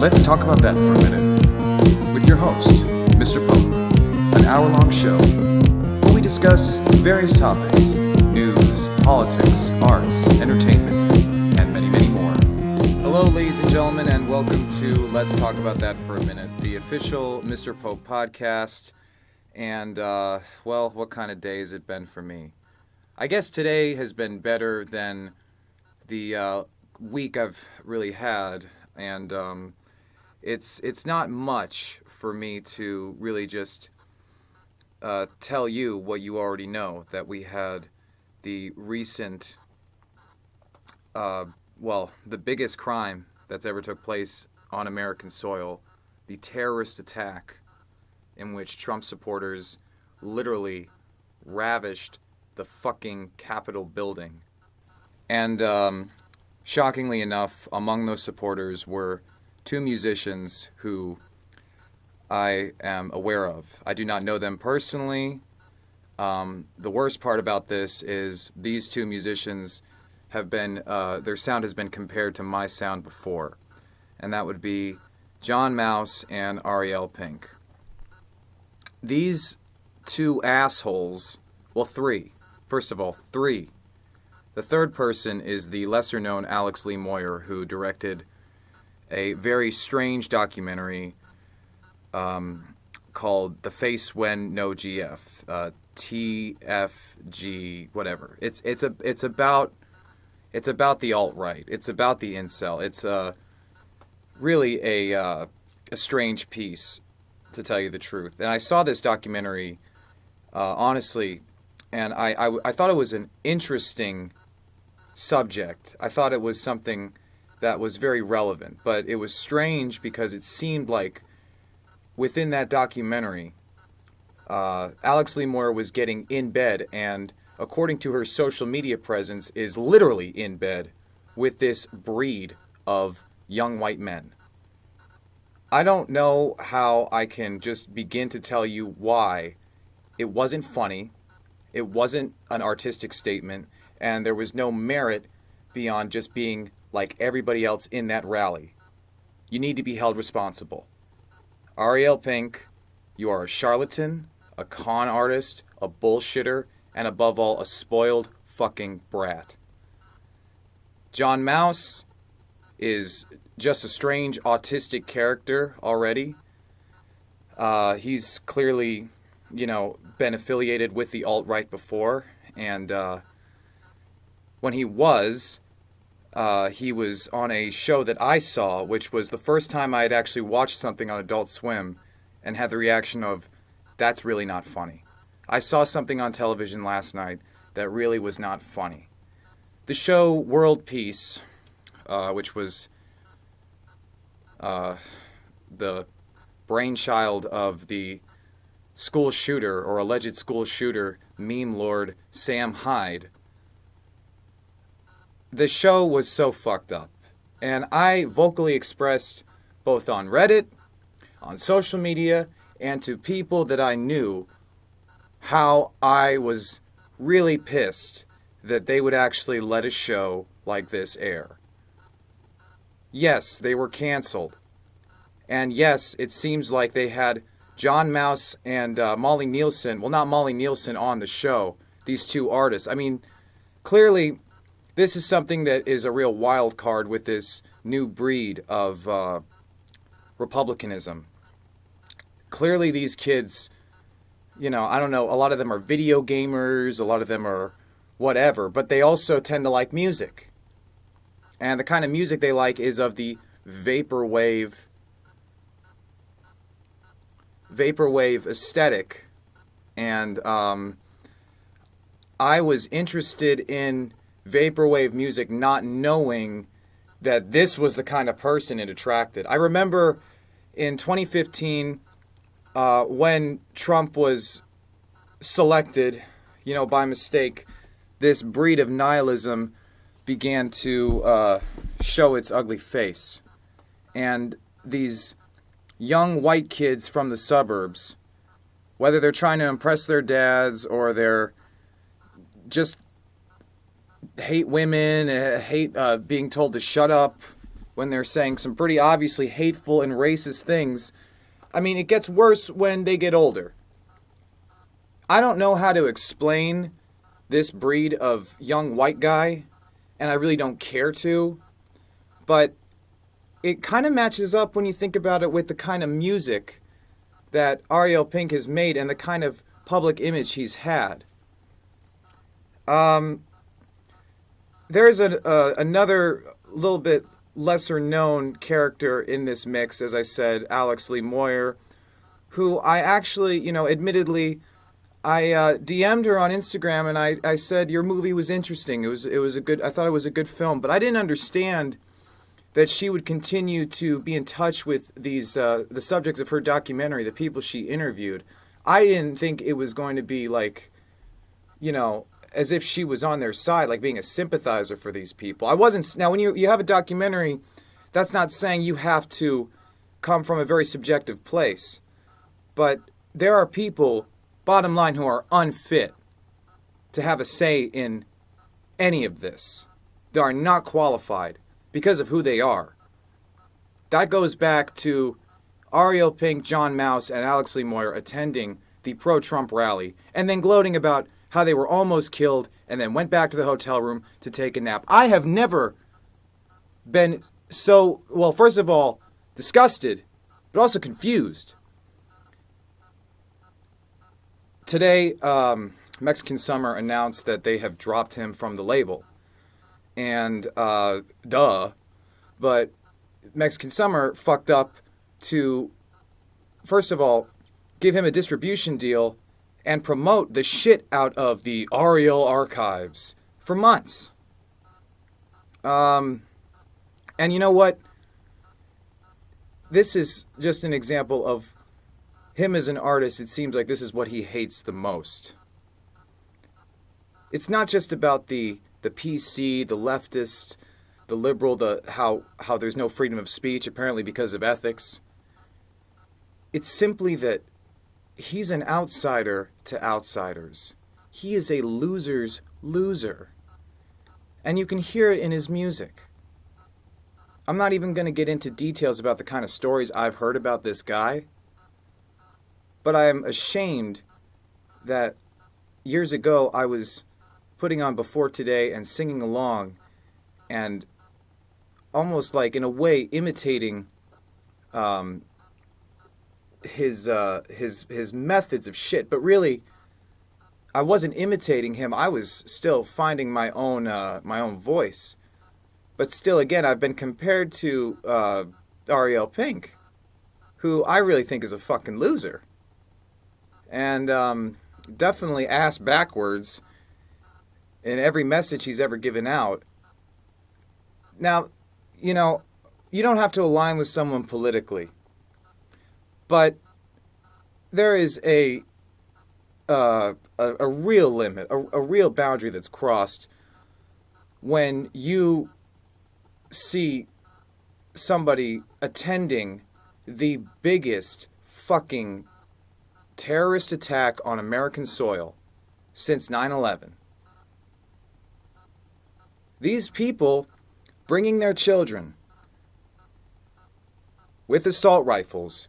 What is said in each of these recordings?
Let's talk about that for a minute with your host, Mr. Pope, an hour-long show where we discuss various topics, news, politics, arts, entertainment, and many, many more. Hello, ladies and gentlemen, and welcome to Let's Talk About That for a Minute, the official Mr. Pope podcast. And, well, what kind of day has it been for me? I guess today has been better than the week I've really had, and it's not much for me to really just tell you what you already know, that we had the recent, the biggest crime that's ever took place on American soil, the terrorist attack in which Trump supporters literally ravished the fucking Capitol building. And shockingly enough, among those supporters were two musicians who I am aware of. I do not know them personally. The worst part about this is these two musicians have been, their sound has been compared to my sound before. And that would be John Mouse and Ariel Pink. These two assholes, well, three. First of all, three. The third person is the lesser-known Alex Lee Moyer, who directed a very strange documentary called The Face When No GF, TFG, whatever. It's about the alt-right. It's about the incel. It's really a strange piece, to tell you the truth. And I saw this documentary, honestly, and I thought it was an interesting subject. I thought it was something that was very relevant, but it was strange because it seemed like within that documentary, Alex Lee Moyer was getting in bed, and according to her social media presence, is literally in bed with this breed of young white men. I don't know how I can just begin to tell you why it wasn't funny, it wasn't an artistic statement, and there was no merit beyond just being like everybody else in that rally. You need to be held responsible. Ariel Pink, you are a charlatan, a con artist, a bullshitter, and above all, a spoiled fucking brat. John Mouse is just a strange autistic character already. He's clearly, been affiliated with the alt-right before, and when he was on a show that I saw, which was the first time I had actually watched something on Adult Swim and had the reaction of, that's really not funny. I saw something on television last night that really was not funny. The show World Peace, which was the brainchild of the school shooter, or alleged school shooter, meme lord Sam Hyde. The show was so fucked up. And I vocally expressed, both on Reddit, on social media, and to people that I knew, how I was really pissed that they would actually let a show like this air. Yes, they were canceled. And yes, it seems like they had John Mouse and Molly Nielsen, well, not Molly Nielsen, on the show, these two artists. I mean, clearly, this is something that is a real wild card with this new breed of republicanism. Clearly, these kids, I don't know, a lot of them are video gamers, a lot of them are whatever, but they also tend to like music. And the kind of music they like is of the vaporwave aesthetic. And I was interested in vaporwave music not knowing that this was the kind of person it attracted. I remember in 2015 when Trump was selected, by mistake, this breed of nihilism began to show its ugly face. And these young white kids from the suburbs, whether they're trying to impress their dads or they're just hate women, hate being told to shut up, when they're saying some pretty obviously hateful and racist things. I mean, it gets worse when they get older. I don't know how to explain this breed of young white guy, and I really don't care to, but it kind of matches up when you think about it with the kind of music that Ariel Pink has made and the kind of public image he's had. There's another little bit lesser known character in this mix, as I said, Alex Lee Moyer, who I actually, admittedly, I DM'd her on Instagram and I said your movie was interesting. It was a good. I thought it was a good film, but I didn't understand that she would continue to be in touch with these the subjects of her documentary, the people she interviewed. I didn't think it was going to be like, as if she was on their side, like being a sympathizer for these people. I wasn't. Now, when you have a documentary, that's not saying you have to come from a very subjective place, but there are people, bottom line, who are unfit to have a say in any of this. They are not qualified because of who they are. That goes back to Ariel Pink, John Mouse, and Alex Lee Moyer attending the pro-Trump rally and then gloating about how they were almost killed and then went back to the hotel room to take a nap. I have never been so, well, first of all, disgusted, but also confused. Today, Mexican Summer announced that they have dropped him from the label. And, but Mexican Summer fucked up to, first of all, give him a distribution deal and promote the shit out of the Ariel archives for months. And you know what? This is just an example of him as an artist. It seems like this is what he hates the most. It's not just about the PC, the leftist, the liberal, how there's no freedom of speech, apparently because of ethics. It's simply that he's an outsider to outsiders. He is a loser's loser. And you can hear it in his music. I'm not even going to get into details about the kind of stories I've heard about this guy, but I am ashamed that years ago I was putting on Before Today and singing along and almost like, in a way, imitating his methods of shit. But really, I wasn't imitating him. I was still finding my own voice. But still, again, I've been compared to Ariel Pink, who I really think is a fucking loser. And definitely ass backwards in every message he's ever given out. Now, you don't have to align with someone politically, but there is a real limit, a real boundary that's crossed when you see somebody attending the biggest fucking terrorist attack on American soil since 9/11. These people bringing their children with assault rifles,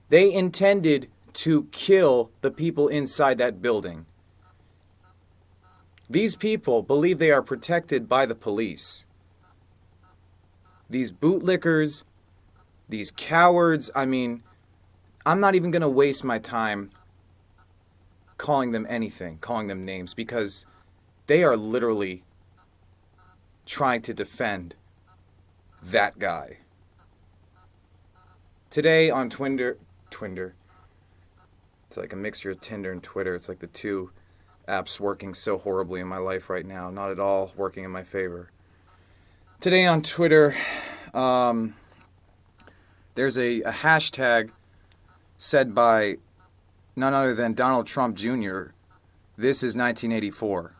they intended to kill the people inside that building. These people believe they are protected by the police. These bootlickers, these cowards, I mean, I'm not even going to waste my time calling them anything, calling them names, because they are literally trying to defend that guy. Today on Twitter, it's like a mixture of Tinder and Twitter. It's like the two apps working so horribly in my life right now, not at all working in my favor. Today on Twitter, there's a hashtag said by none other than Donald Trump Jr. This is 1984.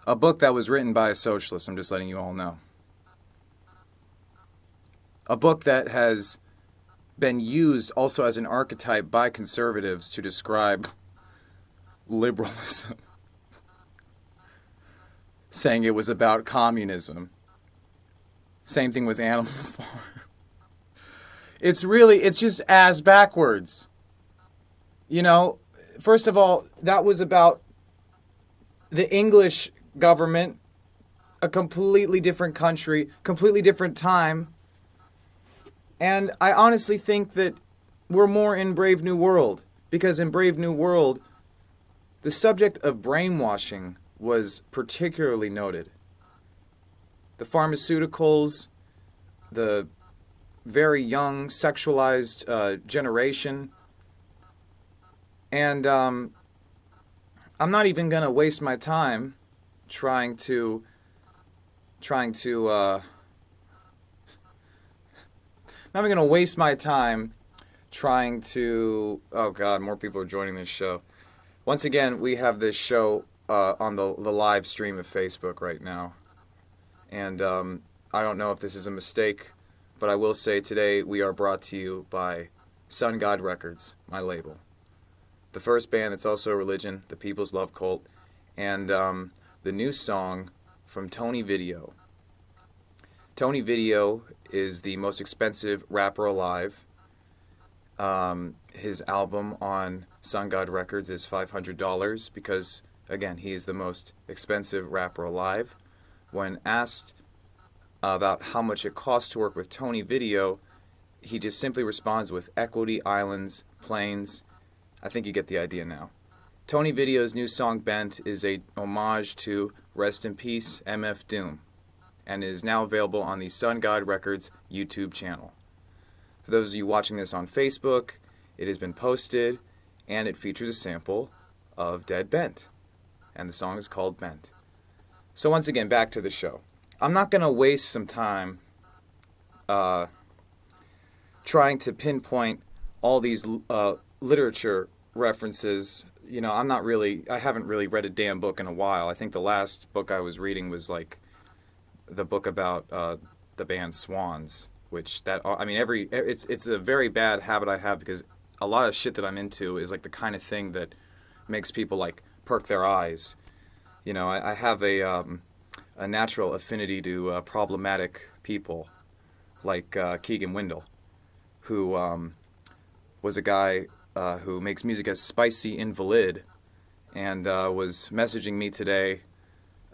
A book that was written by a socialist, I'm just letting you all know. A book that has been used also as an archetype by conservatives to describe liberalism. saying it was about communism. Same thing with Animal Farm. It's just ass backwards. You know, first of all, that was about the English government, a completely different country, completely different time. And I honestly think that we're more in Brave New World, because in Brave New World, the subject of brainwashing was particularly noted. The pharmaceuticals, the very young sexualized generation, and I'm not even gonna waste my time trying to not even gonna waste my time trying to. Oh God, more people are joining this show. Once again, we have this show on the live stream of Facebook right now, and I don't know if this is a mistake, but I will say today we are brought to you by Sun God Records, my label. The first band that's also a religion, the People's Love Cult, and the new song from Tony Video. Tony Video is the most expensive rapper alive. His album on Sun God Records is $500 because, again, he is the most expensive rapper alive. When asked about how much it costs to work with Tony Video, he just simply responds with equity, islands, planes. I think you get the idea now. Tony Video's new song Bent is a homage to Rest in Peace MF Doom and is now available on the Sun God Records YouTube channel. For those of you watching this on Facebook, it has been posted and it features a sample of Dead Bent, and the song is called Bent. So once again, back to the show. I'm not going to waste some time trying to pinpoint all these literature references. You know, I haven't really read a damn book in a while. I think the last book I was reading was like the book about the band Swans, which it's a very bad habit I have because a lot of shit that I'm into is like the kind of thing that makes people like perk their eyes. You know, I have a natural affinity to problematic people like Keegan Windle, who was a guy who makes music as Spicy Invalid, and was messaging me today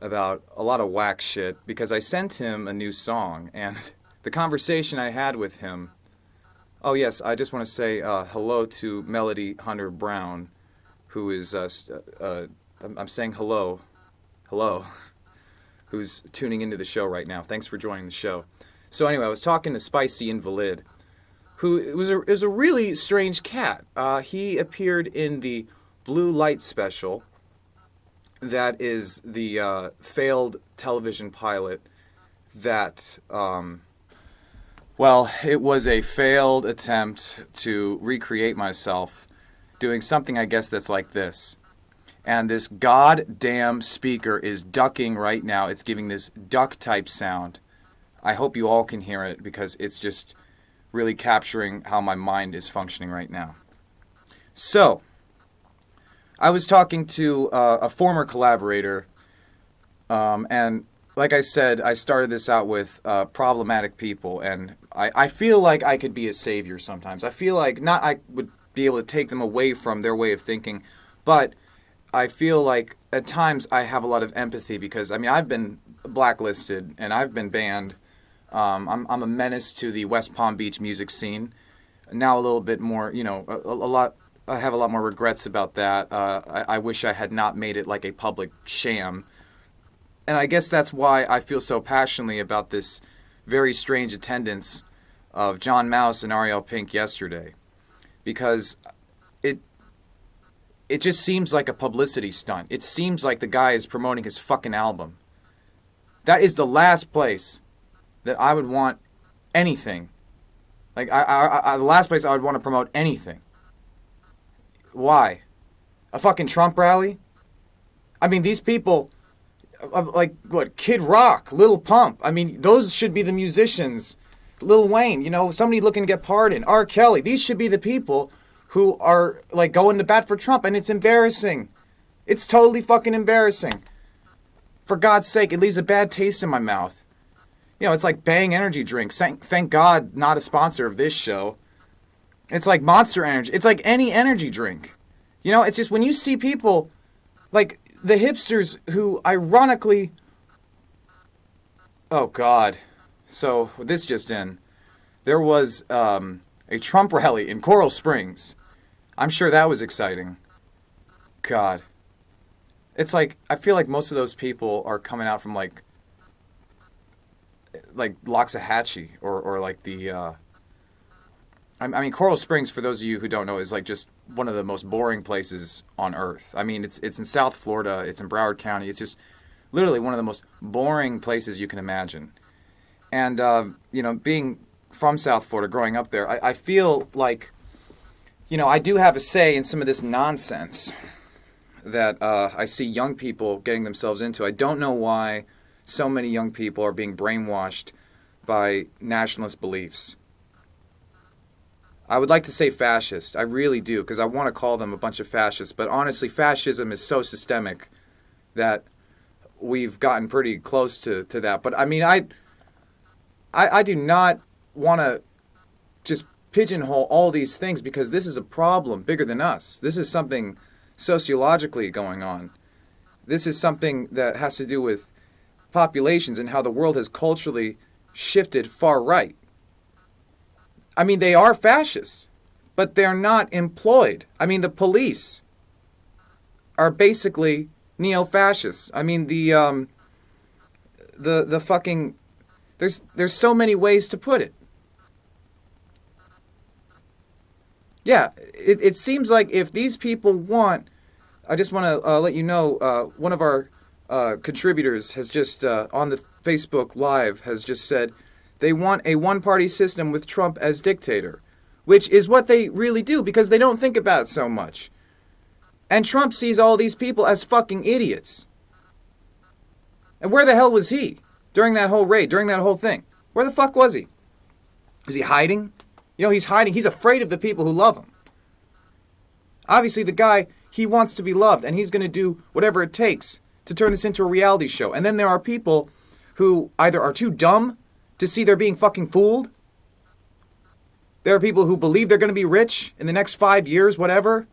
about a lot of whack shit because I sent him a new song, and the conversation I had with him. Oh yes, I just want to say hello to Melody Hunter Brown, who is I'm saying hello, who's tuning into the show right now. Thanks for joining the show. So anyway, I was talking to Spicy Invalid, who is a really strange cat. He appeared in the Blue Light special. That is the failed television pilot that, it was a failed attempt to recreate myself doing something, I guess, that's like this. And this goddamn speaker is ducking right now. It's giving this duck-type sound. I hope you all can hear it because it's just really capturing how my mind is functioning right now. So, I was talking to a former collaborator, and like I said, I started this out with problematic people, and I feel like I could be a savior sometimes. I feel like not I would be able to take them away from their way of thinking, but I feel like at times I have a lot of empathy because, I mean, I've been blacklisted and I've been banned. I'm a menace to the West Palm Beach music scene. Now a little bit more, you know, a lot. I have a lot more regrets about that. I wish I had not made it like a public sham. And I guess that's why I feel so passionately about this very strange attendance of John Mouse and Ariel Pink yesterday. Because it just seems like a publicity stunt. It seems like the guy is promoting his fucking album. That is the last place that I would want anything. Like, the last place I would want to promote anything. Why? A fucking Trump rally? I mean, these people, like, what, Kid Rock, Lil Pump, I mean, those should be the musicians. Lil Wayne, you know, somebody looking to get pardoned. R. Kelly, these should be the people who are, like, going to bat for Trump, and it's embarrassing. It's totally fucking embarrassing. For God's sake, it leaves a bad taste in my mouth. You know, it's like Bang energy drinks. Thank God, not a sponsor of this show. It's like Monster Energy. It's like any energy drink. You know, it's just when you see people like the hipsters who ironically... Oh, God. So, this just in. There was a Trump rally in Coral Springs. I'm sure that was exciting. God. It's like, I feel like most of those people are coming out from like Loxahatchee or like the... I mean, Coral Springs, for those of you who don't know, is like just one of the most boring places on earth. I mean, it's in South Florida. It's in Broward County. It's just literally one of the most boring places you can imagine. And, you know, being from South Florida, growing up there, I feel like, you know, I do have a say in some of this nonsense that I see young people getting themselves into. I don't know why so many young people are being brainwashed by nationalist beliefs. I would like to say fascist. I really do, because I want to call them a bunch of fascists. But honestly, fascism is so systemic that we've gotten pretty close to that. But I mean, I do not want to just pigeonhole all these things, because this is a problem bigger than us. This is something sociologically going on. This is something that has to do with populations and how the world has culturally shifted far right. I mean, they are fascists, but they're not employed. I mean, the police are basically neo-fascists. I mean, the fucking... There's so many ways to put it. Yeah, it seems like if these people want... I just want to let you know, one of our contributors has just, on the Facebook Live, has just said... They want a one-party system with Trump as dictator, which is what they really do, because they don't think about it so much. And Trump sees all these people as fucking idiots. And where the hell was he during that whole raid, during that whole thing? Where the fuck was he? Is he hiding? You know, he's hiding. He's afraid of the people who love him. Obviously, the guy, he wants to be loved, and he's going to do whatever it takes to turn this into a reality show. And then there are people who either are too dumb to see they're being fucking fooled. There are people who believe they're going to be rich in the next 5 years, whatever.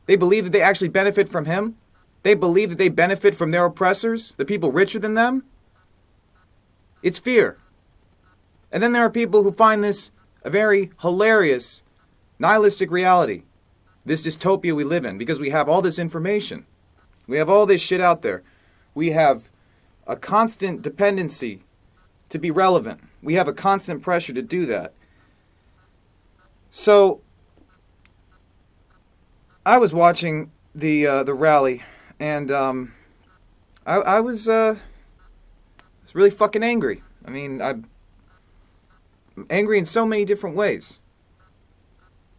They believe that they actually benefit from him. They believe that they benefit from their oppressors, the people richer than them. It's fear. And then there are people who find this a very hilarious, nihilistic reality. This dystopia we live in, because we have all this information. We have all this shit out there. We have a constant dependency to be relevant. We have a constant pressure to do that. So, I was watching the rally, and I was really fucking angry. I mean, I'm angry in so many different ways.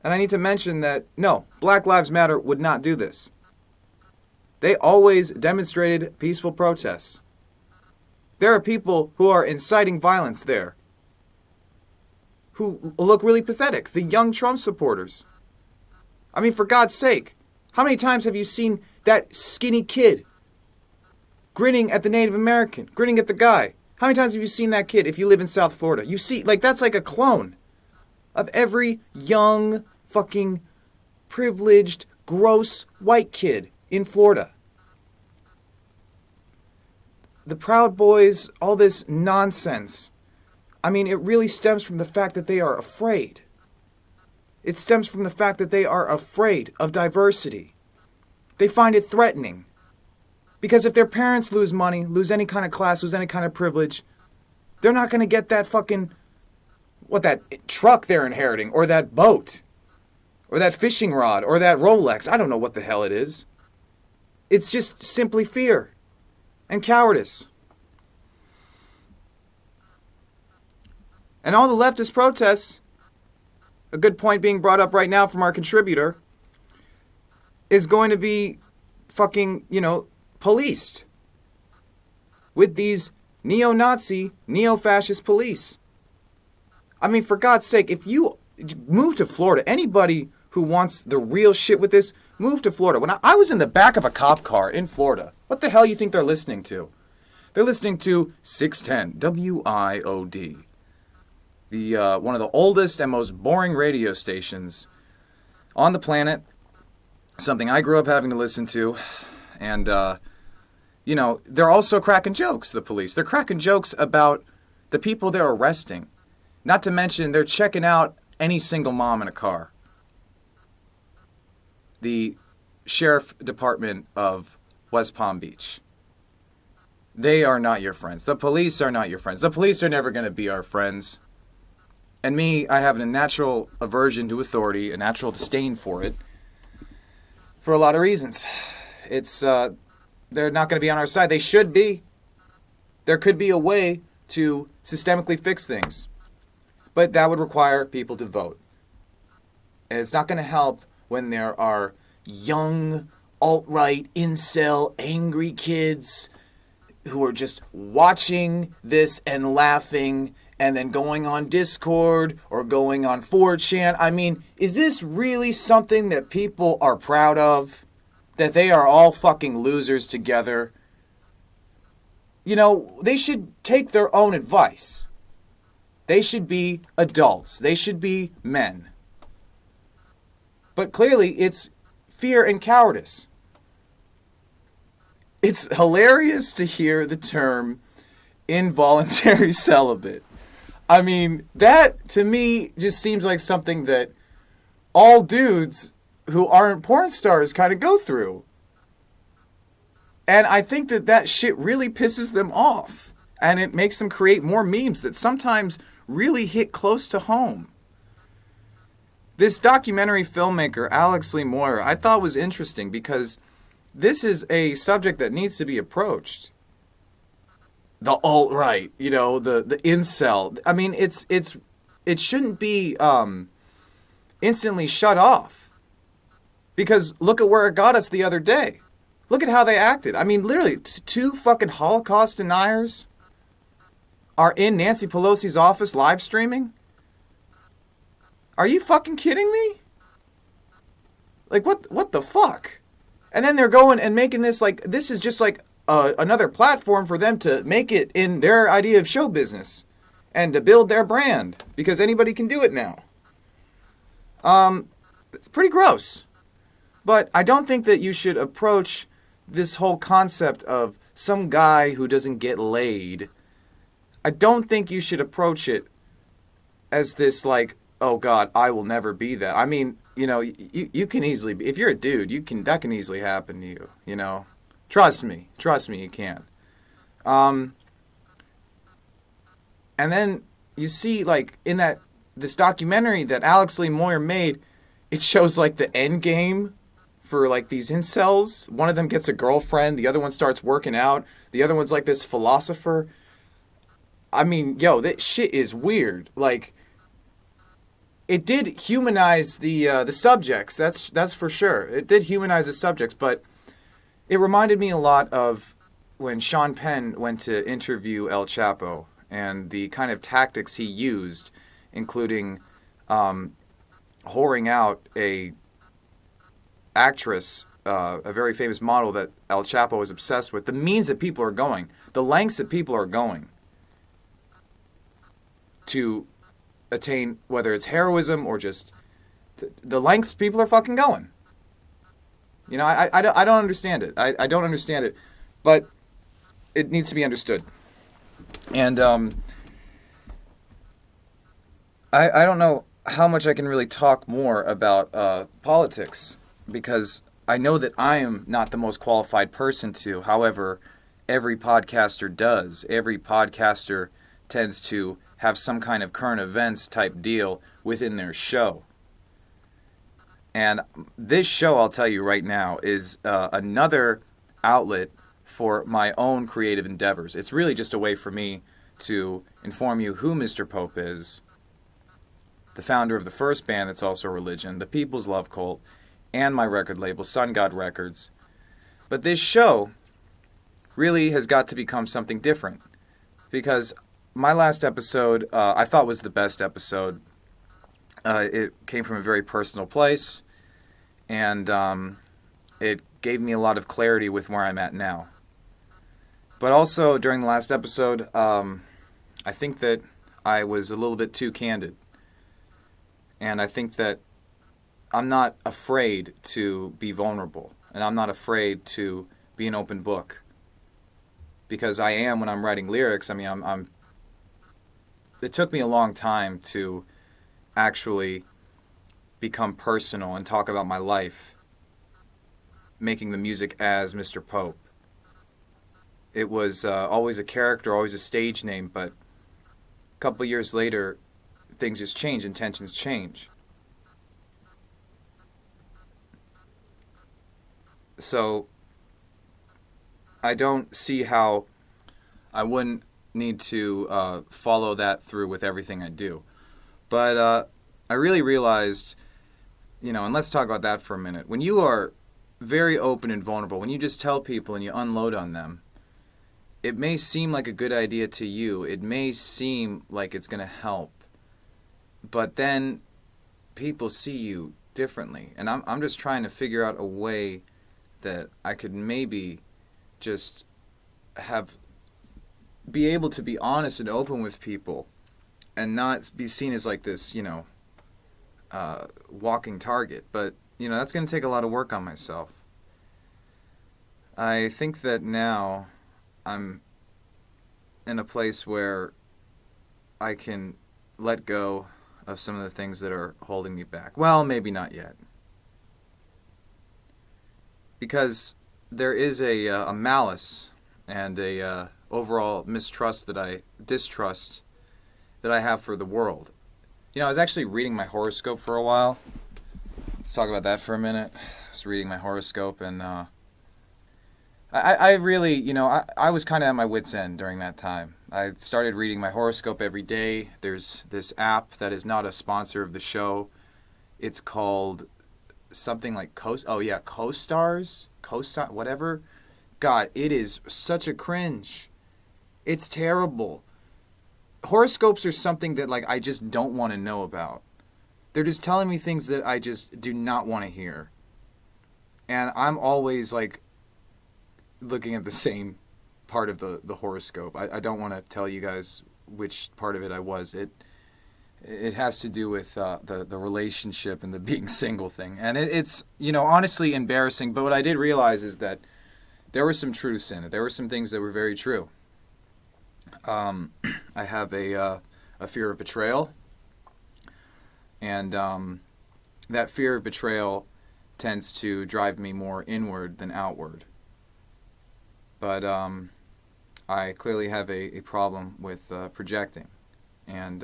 And I need to mention that, no, Black Lives Matter would not do this. They always demonstrated peaceful protests. There are people who are inciting violence there, who look really pathetic. The young Trump supporters. I mean, for God's sake, how many times have you seen that skinny kid grinning at the Native American, grinning at the guy? How many times have you seen that kid if you live in South Florida? You see, like, that's like a clone of every young, fucking, privileged, gross white kid in Florida. The Proud Boys, all this nonsense. I mean, it really stems from the fact that they are afraid. It stems from the fact that they are afraid of diversity. They find it threatening. Because if their parents lose money, lose any kind of class, lose any kind of privilege, they're not going to get that fucking, that truck they're inheriting, or that boat, or that fishing rod, or that Rolex. I don't know what the hell it is. It's just simply fear and cowardice. And all the leftist protests, a good point being brought up right now from our contributor, is going to be fucking, policed with these neo-Nazi, neo-fascist police. I mean, for God's sake, if you move to Florida, anybody who wants the real shit with this, move to Florida. When I was in the back of a cop car in Florida, What the hell you think they're listening to? They're listening to 610 WIOD, the one of the oldest and most boring radio stations on the planet. Something I grew up having to listen to, and you know, they're also cracking jokes. The police, they're cracking jokes about the people they're arresting. Not to mention, they're checking out any single mom in a car. The Sheriff Department of West Palm Beach. They are not your friends. The police are not your friends. The police are never going to be our friends. And me, I have a natural aversion to authority, a natural disdain for it, for a lot of reasons. It's, they're not going to be on our side. They should be. There could be a way to systemically fix things. But that would require people to vote. And it's not going to help when there are young, alt-right, incel, angry kids who are just watching this and laughing and then going on Discord or going on 4chan. I mean, is this really something that people are proud of? That they are all fucking losers together? You know, they should take their own advice. They should be adults. They should be men. But clearly, it's fear and cowardice. It's hilarious to hear the term involuntary celibate. I mean, that to me just seems like something that all dudes who aren't porn stars kind of go through. And I think that that shit really pisses them off. And it makes them create more memes that sometimes really hit close to home. This documentary filmmaker, Alex Lee Moyer, I thought was interesting because this is a subject that needs to be approached. The alt-right, you know, the incel. I mean, it shouldn't be instantly shut off. Because look at where it got us the other day. Look at how they acted. I mean, literally, two fucking Holocaust deniers are in Nancy Pelosi's office live streaming? Are you fucking kidding me? Like, what the fuck? And then they're going and making this like, this is just like another platform for them to make it in their idea of show business and to build their brand because anybody can do it now. It's pretty gross. But I don't think that you should approach this whole concept of some guy who doesn't get laid. I don't think you should approach it as this like, oh God, I will never be that. I mean, you know, you can easily be, if you're a dude, that can easily happen to you, you know. Trust me, you can. And then you see like in this documentary that Alex Lee Moyer made, it shows like the end game for like these incels. One of them gets a girlfriend, the other one starts working out, the other one's like this philosopher. I mean, yo, that shit is weird. Like, it did humanize the subjects. That's for sure. It did humanize the subjects, but it reminded me a lot of when Sean Penn went to interview El Chapo and the kind of tactics he used, including whoring out a actress, a very famous model that El Chapo was obsessed with. The means that people are going, the lengths that people are going to attain, whether it's heroism or just the lengths people are fucking going. You know, I don't understand it. I don't understand it, but it needs to be understood. And I don't know how much I can really talk more about politics, because I know that I am not the most qualified person to. However, every podcaster does. Every podcaster tends to have some kind of current events type deal within their show. And this show, I'll tell you right now, is another outlet for my own creative endeavors. It's really just a way for me to inform you who Mr. Pope is, the founder of the first band that's also a religion, the People's Love Cult, and my record label, Sun God Records. But this show really has got to become something different, because my last episode, I thought was the best episode. It came from a very personal place, and it gave me a lot of clarity with where I'm at now. But also during the last episode, I think that I was a little bit too candid. And I think that I'm not afraid to be vulnerable. And I'm not afraid to be an open book. Because I am when I'm writing lyrics. I mean, I'm it took me a long time to actually become personal and talk about my life, making the music as Mr. Pope. It was always a character, always a stage name, but a couple years later, things just change, intentions change. So I don't see how I wouldn't need to follow that through with everything I do. But I really realized, and let's talk about that for a minute. When you are very open and vulnerable, when you just tell people and you unload on them, it may seem like a good idea to you. It may seem like it's going to help. But then people see you differently. And I'm just trying to figure out a way that I could maybe just be able to be honest and open with people and not be seen as like this, walking target. But, that's going to take a lot of work on myself. I think that now I'm in a place where I can let go of some of the things that are holding me back. Well, maybe not yet. Because there is a malice and a overall distrust that I have for the world. I was actually reading my horoscope for a while. Let's talk about that for a minute. I was reading my horoscope, and I really, I was kind of at my wit's end during that time. I started reading my horoscope every day. There's this app that is not a sponsor of the show. It's called something like CoStars? Whatever. God, it is such a cringe. It's terrible. Horoscopes are something that, I just don't want to know about. They're just telling me things that I just do not want to hear. And I'm always, looking at the same part of the horoscope. I don't want to tell you guys which part of it I was. It has to do with the relationship and the being single thing. And it's, honestly embarrassing. But what I did realize is that there were some truths in it. There were some things that were very true. I have a fear of betrayal. And that fear of betrayal tends to drive me more inward than outward. But I clearly have a problem with projecting. And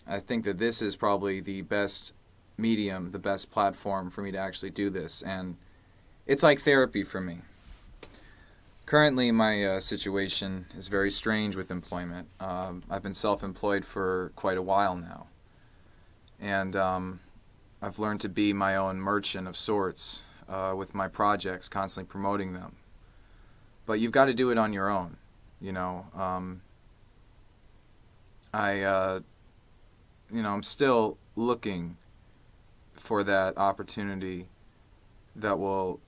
I think that this is probably the best medium, the best platform for me to actually do this. And it's like therapy for me. Currently, my situation is very strange with employment. I've been self-employed for quite a while now. And I've learned to be my own merchant of sorts with my projects, constantly promoting them. But you've got to do it on your own, I'm still looking for that opportunity that will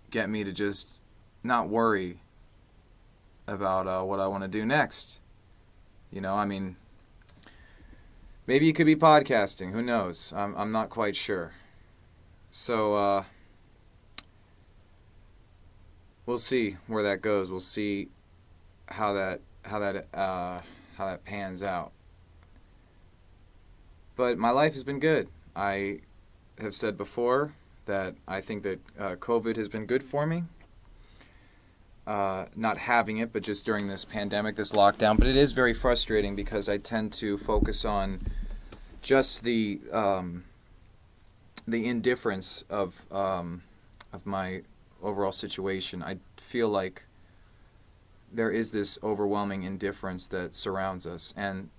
get me to just not worry about what I want to do next. Maybe it could be podcasting. Who knows? I'm not quite sure. So we'll see where that goes. We'll see how that pans out. But my life has been good. I have said before that I think that COVID has been good for me. Not having it, but just during this pandemic, this lockdown. But it is very frustrating because I tend to focus on just the indifference of my overall situation. I feel like there is this overwhelming indifference that surrounds us, and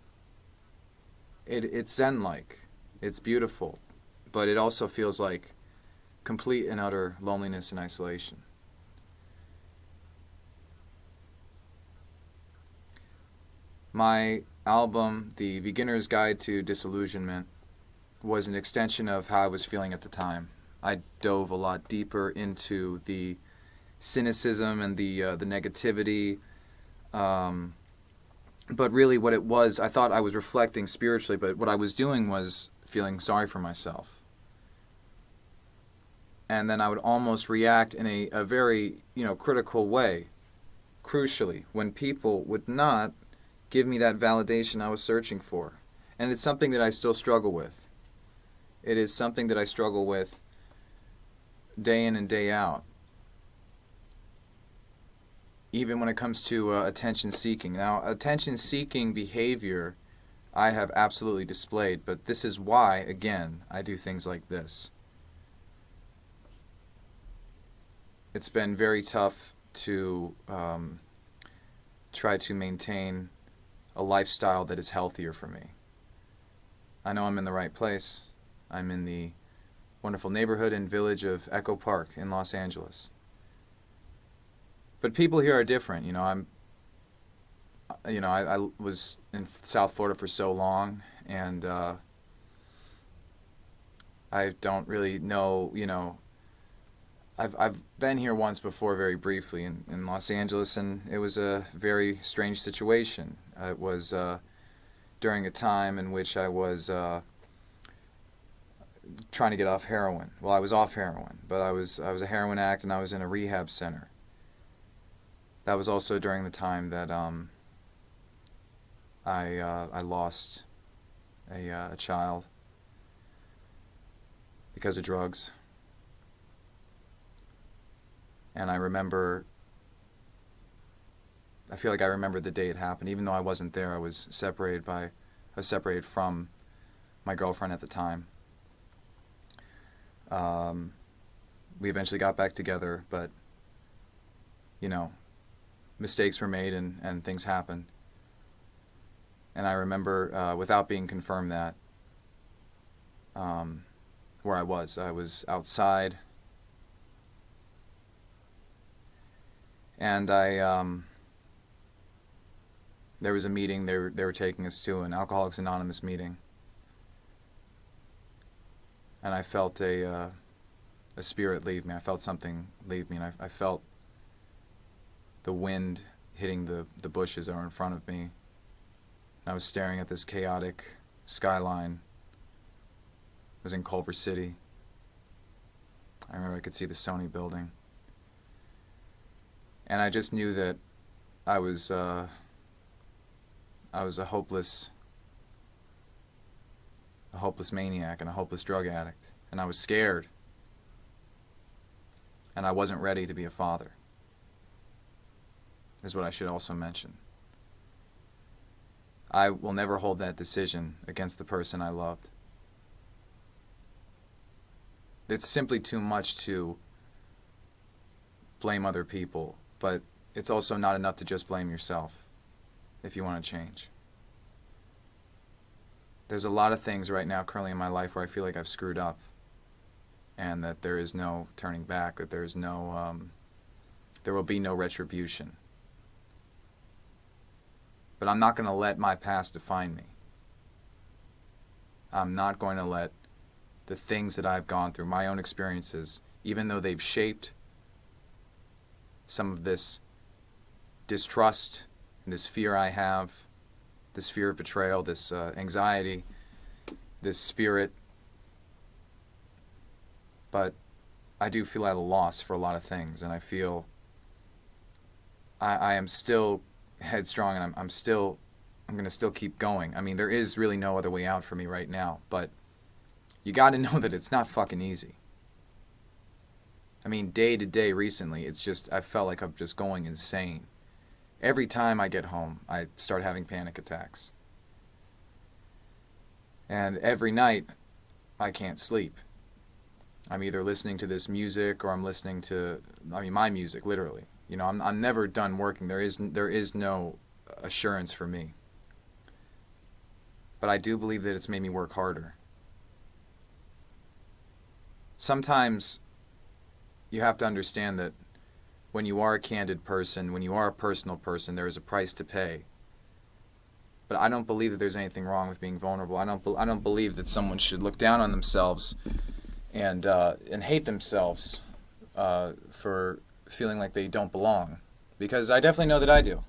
it's zen-like. It's beautiful, but it also feels like complete and utter loneliness and isolation. My album, The Beginner's Guide to Disillusionment, was an extension of how I was feeling at the time. I dove a lot deeper into the cynicism and the negativity. But really what it was, I thought I was reflecting spiritually, but what I was doing was feeling sorry for myself. And then I would almost react in a very, critical way, crucially, when people would not give me that validation I was searching for. And it's something that I still struggle with. It is something that I struggle with day in and day out. Even when it comes to attention-seeking. Now, attention-seeking behavior I have absolutely displayed, but this is why, again, I do things like this. It's been very tough to try to maintain a lifestyle that is healthier for me. I know I'm in the right place. I'm in the wonderful neighborhood and village of Echo Park in Los Angeles. But people here are different. I was in South Florida for so long, and I don't really know, I've been here once before very briefly in Los Angeles, and it was a very strange situation. It was during a time in which I was trying to get off heroin. Well, I was off heroin, but I was a heroin addict, and I was in a rehab center. That was also during the time that I lost a child because of drugs. And I feel like I remember the day it happened. Even though I wasn't there, I was separated from my girlfriend at the time. We eventually got back together, but, mistakes were made and things happened. And I remember, without being confirmed, that where I was outside. And there was a meeting they were taking us to, an Alcoholics Anonymous meeting, and I felt a spirit leave me. I felt something leave me, and I felt the wind hitting the bushes that were in front of me. And I was staring at this chaotic skyline. It was in Culver City. I remember I could see the Sony building. And I just knew that I was a hopeless maniac and a hopeless drug addict. And I was scared. And I wasn't ready to be a father, is what I should also mention. I will never hold that decision against the person I loved. It's simply too much to blame other people. But it's also not enough to just blame yourself if you want to change. There's a lot of things right now currently in my life where I feel like I've screwed up and that there is no turning back, that there will be no retribution. But I'm not going to let my past define me. I'm not going to let the things that I've gone through, my own experiences, even though they've shaped some of this distrust and this fear I have, this fear of betrayal, this anxiety, this spirit. But I do feel at a loss for a lot of things, and I feel I am still headstrong, and I'm going to still keep going. I mean, there is really no other way out for me right now, but you got to know that it's not fucking easy. I mean, day to day recently, I felt like I'm just going insane. Every time I get home, I start having panic attacks. And every night, I can't sleep. I'm either listening to this music or I'm listening to, my music, literally. I'm never done working. There is no assurance for me. But I do believe that it's made me work harder. Sometimes you have to understand that when you are a candid person, when you are a personal person, there is a price to pay. But I don't believe that there's anything wrong with being vulnerable. I don't believe that someone should look down on themselves and hate themselves for feeling like they don't belong, because I definitely know that I do.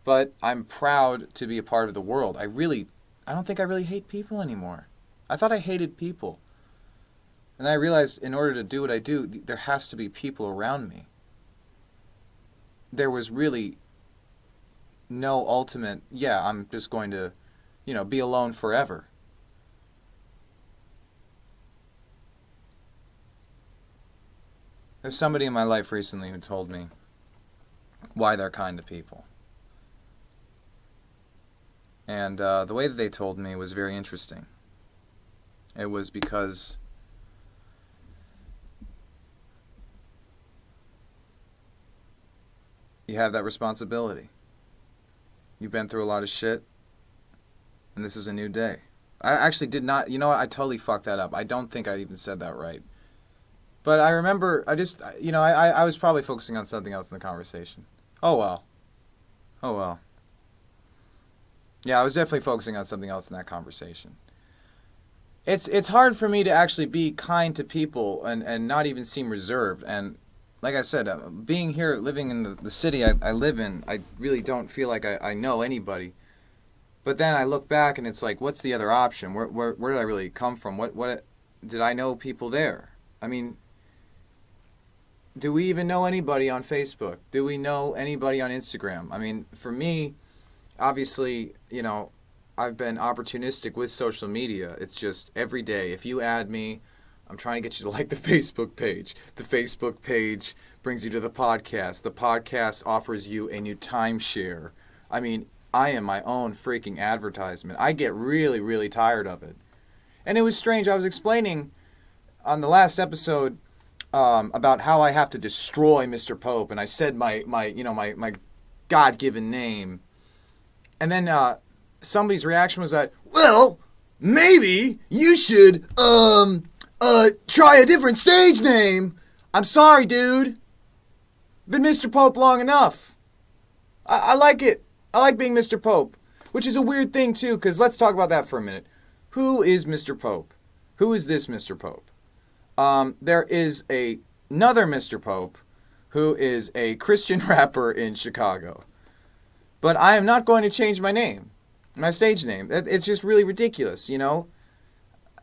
But I'm proud to be a part of the world. I don't think I really hate people anymore. I thought I hated people. And I realized in order to do what I do, there has to be people around me. There was really no ultimate, I'm just going to, be alone forever. There's somebody in my life recently who told me why they're kind to people. And the way that they told me was very interesting. It was because you have that responsibility. You've been through a lot of shit, and this is a new day. I actually did not, I totally fucked that up. I don't think I even said that right. But I remember, I was probably focusing on something else in the conversation. Oh well. Yeah, I was definitely focusing on something else in that conversation. It's hard for me to actually be kind to people and not even seem reserved. And like I said, being here, living in the city I live in, I really don't feel like I know anybody. But then I look back and it's like, what's the other option? Where did I really come from? What did I know people there? I mean, do we even know anybody on Facebook? Do we know anybody on Instagram? I mean, for me, obviously, I've been opportunistic with social media. It's just every day, if you add me, I'm trying to get you to like the Facebook page. The Facebook page brings you to the podcast. The podcast offers you a new timeshare. I mean, I am my own freaking advertisement. I get really, really tired of it. And it was strange. I was explaining on the last episode about how I have to destroy Mr. Pope, and I said my God-given name. And then somebody's reaction was that, well, maybe you should try a different stage name. I'm sorry, dude. Been Mr. Pope long enough. I like it. I like being Mr. Pope, which is a weird thing too, because let's talk about that for a minute. Who is Mr. Pope? Who is this Mr. Pope? There is another Mr. Pope who is a Christian rapper in Chicago. But I am not going to change my name, my stage name. It's just really ridiculous,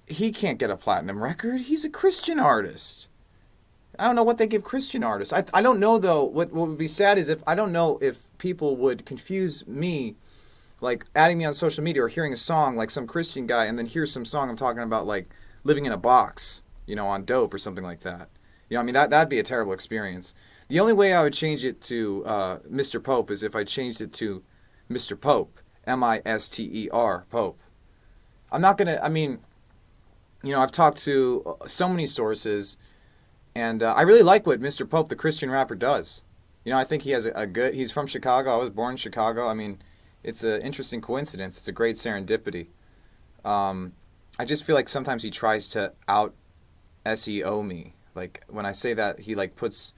He can't get a platinum record. He's a Christian artist. I don't know what they give Christian artists. I don't know, though, what would be sad is I don't know if people would confuse me, like adding me on social media or hearing a song like some Christian guy and then hear some song I'm talking about like living in a box, on dope or something like that. That'd be a terrible experience. The only way I would change it to Mr. Pope is if I changed it to Mr. Pope, Mister Pope. I'm not going to, I've talked to so many sources, and I really like what Mr. Pope, the Christian rapper, does. I think he has he's from Chicago. I was born in Chicago. It's an interesting coincidence. It's a great serendipity. I just feel like sometimes he tries to out SEO me. Like, when I say that, he puts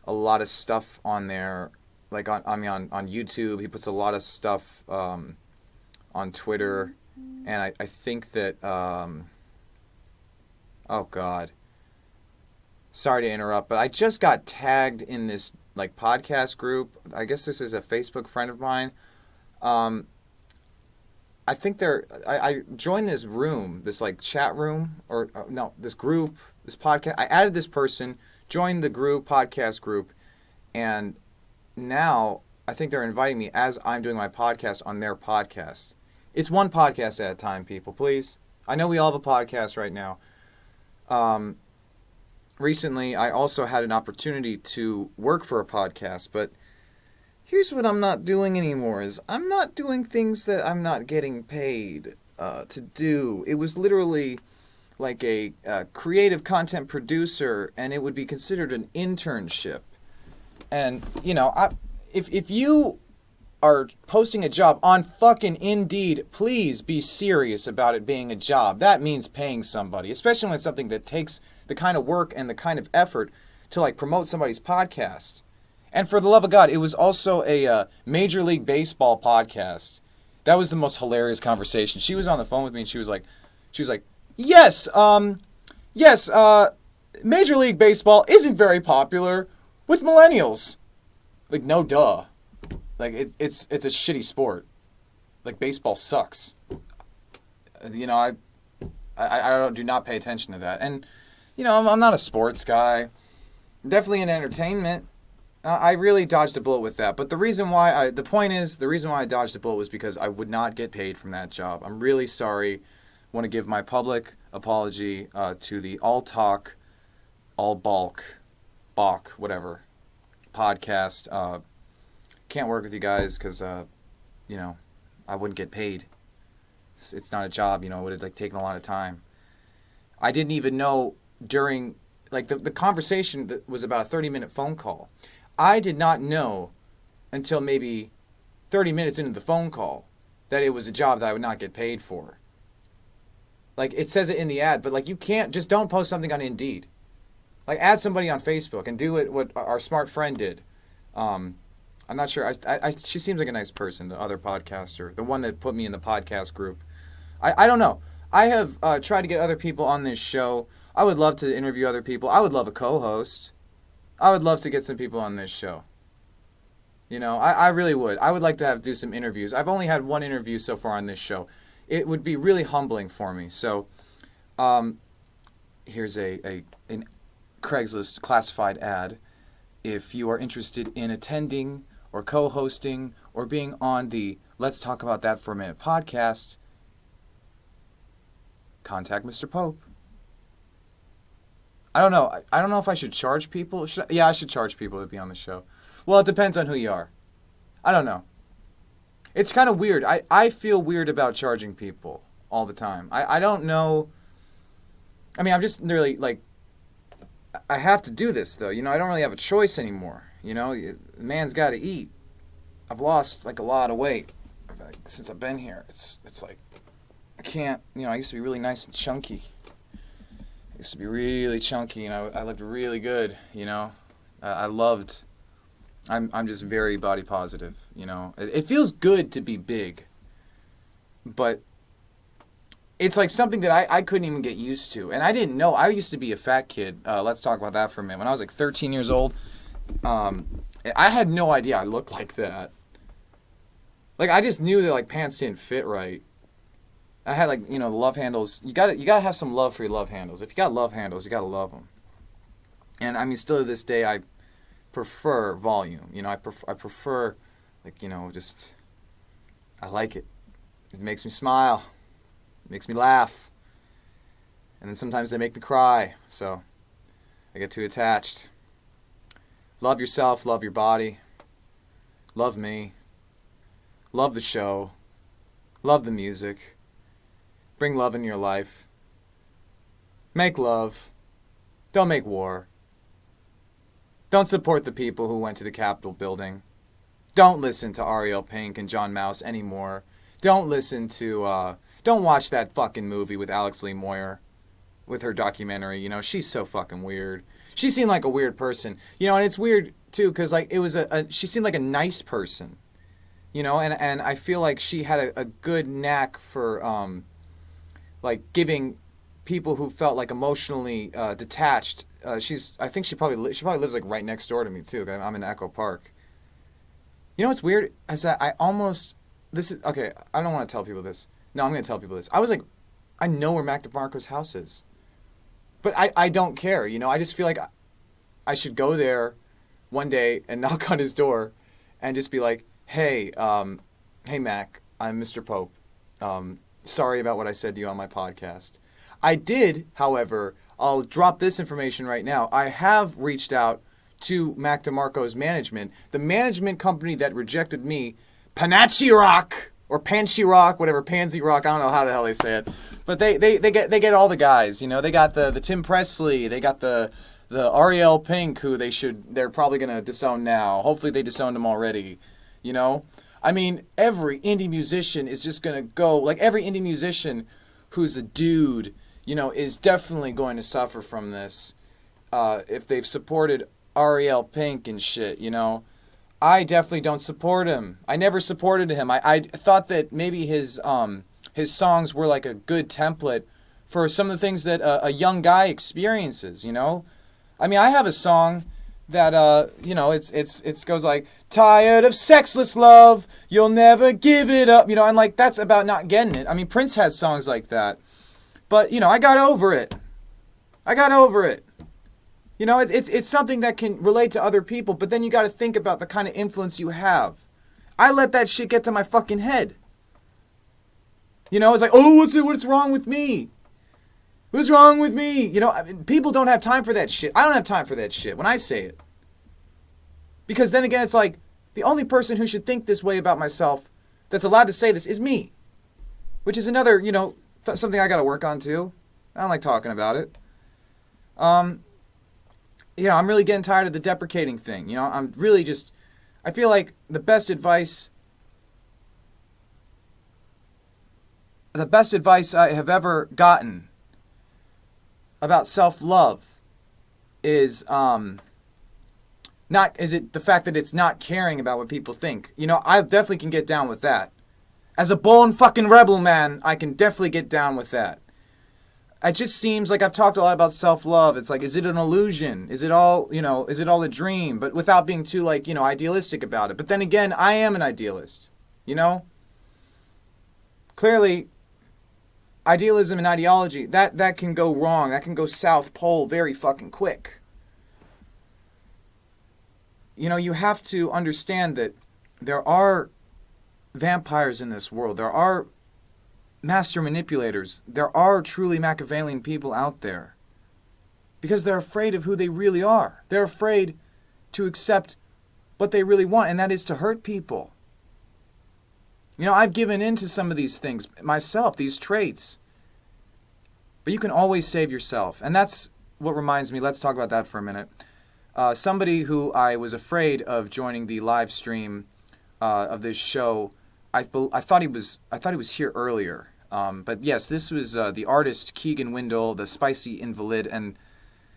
a lot of stuff on there, on YouTube. He puts a lot of stuff on Twitter, and I think that oh God, sorry to interrupt, but I just got tagged in this podcast group. I guess this is a Facebook friend of mine. I think I joined this room, this chat room, or no, this group, this podcast. I added this person, joined the group, podcast group, and now I think they're inviting me as I'm doing my podcast on their podcast. It's one podcast at a time, people, please. I know we all have a podcast right now. Recently, I also had an opportunity to work for a podcast, but here's what I'm not doing anymore is I'm not doing things that I'm not getting paid to do. It was literally like a creative content producer, and it would be considered an internship. And, if you are posting a job on fucking Indeed, please be serious about it being a job. That means paying somebody, especially when it's something that takes the kind of work and the kind of effort to promote somebody's podcast. And for the love of God, it was also a Major League Baseball podcast. That was the most hilarious conversation. She was on the phone with me and she was like, yes, Major League Baseball isn't very popular with millennials. Like, no duh. Like, it's a shitty sport. Like, baseball sucks. You know, I do not pay attention to that. And, you know, I'm not a sports guy. Definitely in entertainment. I really dodged a bullet with that. But the reason why I dodged a bullet was because I would not get paid from that job. I'm really sorry. Want to give my public apology to the All Talk, All Balk, whatever, podcast. Can't work with you guys because, you know, I wouldn't get paid. It's not a job, you know, it would have like taken a lot of time. I didn't even know during, like, the conversation that was about a 30-minute phone call. I did not know until maybe 30 minutes into the phone call that it was a job that I would not get paid for. Like, it says it in the ad, but, like, you can't, just don't post something on Indeed. Like, add somebody on Facebook and do it what our smart friend did. I'm not sure. She seems like a nice person, the other podcaster, the one that put me in the podcast group. I don't know. I have tried to get other people on this show. I would love to interview other people. I would love a co-host. I would love to get some people on this show. You know, I really would. I would like to do some interviews. I've only had one interview so far on this show. It would be really humbling for me. So, here's an Craigslist classified ad. If you are interested in attending or co-hosting or being on the Let's Talk About That for a Minute podcast, contact Mr. Pope. I don't know. I don't know if I should charge people. Yeah, I should charge people to be on the show. Well, it depends on who you are. I don't know. It's kind of weird. I feel weird about charging people all the time. I don't know. I mean, I'm just really, like, I have to do this, though. You know, I don't really have a choice anymore. You know, the man's got to eat. I've lost, like, a lot of weight since I've been here. It's like, I can't, you know, I used to be really nice and chunky. I used to be really chunky, and I looked really good, you know. I'm just very body positive, you know. It feels good to be big, but it's like something that I couldn't even get used to. And I didn't know. I used to be a fat kid. Let's talk about that for a minute. When I was like 13 years old, I had no idea I looked like that. Like, I just knew that, like, pants didn't fit right. I had, like, you know, the love handles. You gotta have some love for your love handles. If you got love handles, you gotta love them. And I mean, still to this day, I prefer volume. You know, I prefer, like, you know, just, I like it. It makes me smile. It makes me laugh. And then sometimes they make me cry. So I get too attached. Love yourself. Love your body. Love me. Love the show. Love the music. Bring love in your life. Make love. Don't make war. Don't support the people who went to the Capitol building. Don't listen to Ariel Pink and John Mouse anymore. Don't listen to, don't watch that fucking movie with Alex Lee Moyer, with her documentary. You know, she's so fucking weird. She seemed like a weird person. You know, and it's weird, too, because, like, it was she seemed like a nice person. You know, and I feel like she had a good knack for, like, giving people who felt, like, emotionally detached. I think she probably lives, like, right next door to me, too. I'm in Echo Park. You know what's weird? Is that okay, I don't want to tell people this. No, I'm going to tell people this. I was like, I know where Mac DeMarco's house is. But I don't care, you know? I just feel like I should go there one day and knock on his door and just be like, hey, Mac, I'm Mr. Pope. Sorry about what I said to you on my podcast. I did, however, I'll drop this information right now. I have reached out to Mac DeMarco's management, the management company that rejected me, Panachi Rock, or Pansy Rock, whatever, Pansy Rock, I don't know how the hell they say it. But they get all the guys, you know. They got the Tim Presley, they got the Ariel Pink, who they're probably going to disown now. Hopefully they disowned him already, you know. I mean, every indie musician is just going to go, like, every indie musician who's a dude, you know, is definitely going to suffer from this if they've supported Ariel Pink and shit, you know. I definitely don't support him. I never supported him. I thought that maybe his songs were like a good template for some of the things that a young guy experiences, you know? I mean, I have a song that, you know, it goes like, tired of sexless love, you'll never give it up, you know, and like, that's about not getting it. I mean, Prince has songs like that. But, you know, I got over it. I got over it. You know, it's something that can relate to other people, but then you got to think about the kind of influence you have. I let that shit get to my fucking head. You know, it's like, oh, what's wrong with me? What's wrong with me? You know, I mean, people don't have time for that shit. I don't have time for that shit when I say it. Because then again, it's like, the only person who should think this way about myself that's allowed to say this is me. Which is another, you know, something I got to work on too. I don't like talking about it. You know, I'm really getting tired of the deprecating thing. You know, I'm really just, I feel like the best advice I have ever gotten about self-love is the fact that it's not caring about what people think. You know, I definitely can get down with that. As a born fucking rebel man, I can definitely get down with that. It just seems like I've talked a lot about self-love. It's like, is it an illusion? Is it all, you know, is it all a dream? But without being too, like, you know, idealistic about it. But then again, I am an idealist, you know? Clearly, idealism and ideology, that can go wrong. That can go South Pole very fucking quick. You know, you have to understand that there are vampires in this world. There are master manipulators. There are truly Machiavellian people out there. Because they're afraid of who they really are. They're afraid to accept what they really want, and that is to hurt people. You know, I've given in to some of these things myself, these traits. But you can always save yourself. And that's what reminds me, let's talk about that for a minute. Somebody who I was afraid of joining the live stream of this show, I thought he was here earlier. But yes, this was the artist Keegan Windle, the Spicy Invalid, and